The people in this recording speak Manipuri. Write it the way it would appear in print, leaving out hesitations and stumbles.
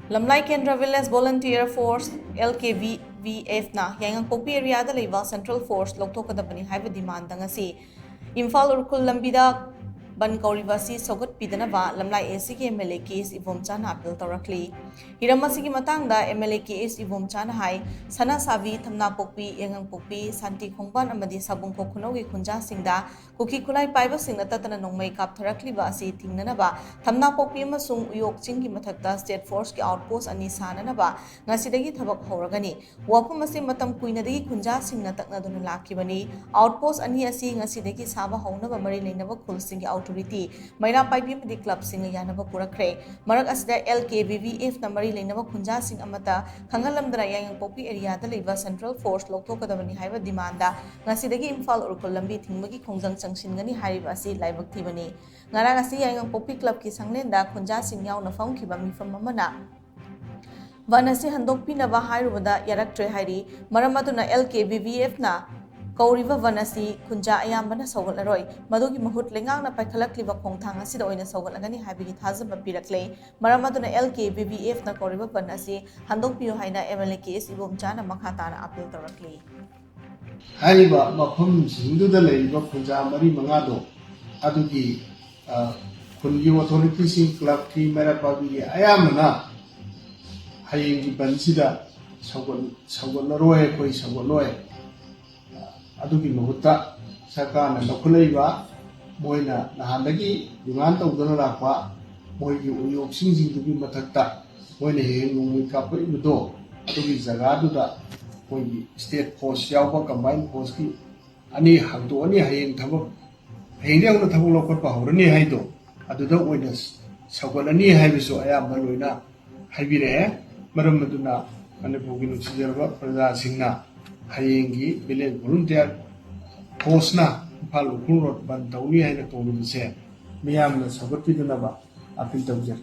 Lamlai KENDRA Village Volunteer Force LKVVF na YAINGANGPOKPI area da LEIBA Central Force LOUTHOKKADABANI HAIBA demand ngasi Imphal Ukhrul Lambida Bandh Kouribasi Sougatpidanaba Lamlai ACK MLA case Ibomcha na appeal Tourakli Hiramasi matang da MLA case Ibomcha na hai Sana Savi Tourakli YAINGANGPOKPI Santi Khongban amadi Sabung Khokhunogi Khunja singda Kuki Kulai Paiba singna tatana nongmai kap Tourakli ba asi tingnanaba Tourakli amasung uyok chinggi mathakta state force ki outpost ani sananaba ngasidagi thabak horagani wapam asi matam kuinadagi khunja singna taknaduna lakibani outpost ani asi ngasidagi saba haunaba mari leinaba khulsingi authority maina paibi madi club singa yanaba purakre marak asida LKVVF na mari leinaba khunja sing amata khangalamdra YAINGANGPOKPI area da LEIBA Central Force LOUTHOKKADABANI haiba demanda ngasidagi Imphal Ukhrul Lambi thingmagi khongjang changsinggani hariba asi laibak thibani ngarang asi YAINGANGPOKPI club ki sanglenda khunja sing yauna famkiba mifam amana vanasi handokpinaba hairubada yaraktre hairi maramaduna LKVVF na KOURIBA vanasi khunja ayambana saugalaroi madugi mahut lengangna paikhalakliba khongthang asida oina saugalagani haibigi thajaba pirakle maramaduna LKVVF na KOURIBA vanasi handokpiyo haina MLA case Ibomcha na makhatana appeal Tourakli HAIBA mafam singduda leiba khunja mari mangado adugi khungi authority sing club ki mera pabi ayamana hayingi bansida saugalaroi koi saugaloi adugi mahutta sarkarna lakhulaiba moina nahandagi demand tawdana lakwa moigi uyok singdugi mathakta moina heng nongmai kappa ibudo adugi jaga duda moigi state force yawba combined force ki ani hangdo ani hayeng thabak hayeng na thabak lokotpa horani haido aduda oina saugalani haibisu ayamba loina haibire maram maduna Manipuri nusijarba praja singna hayengi village volunteer force na Imphal Ukhrul Bandh tawni haina tawlubse miyamna Sougatpidanaba appeal tawjar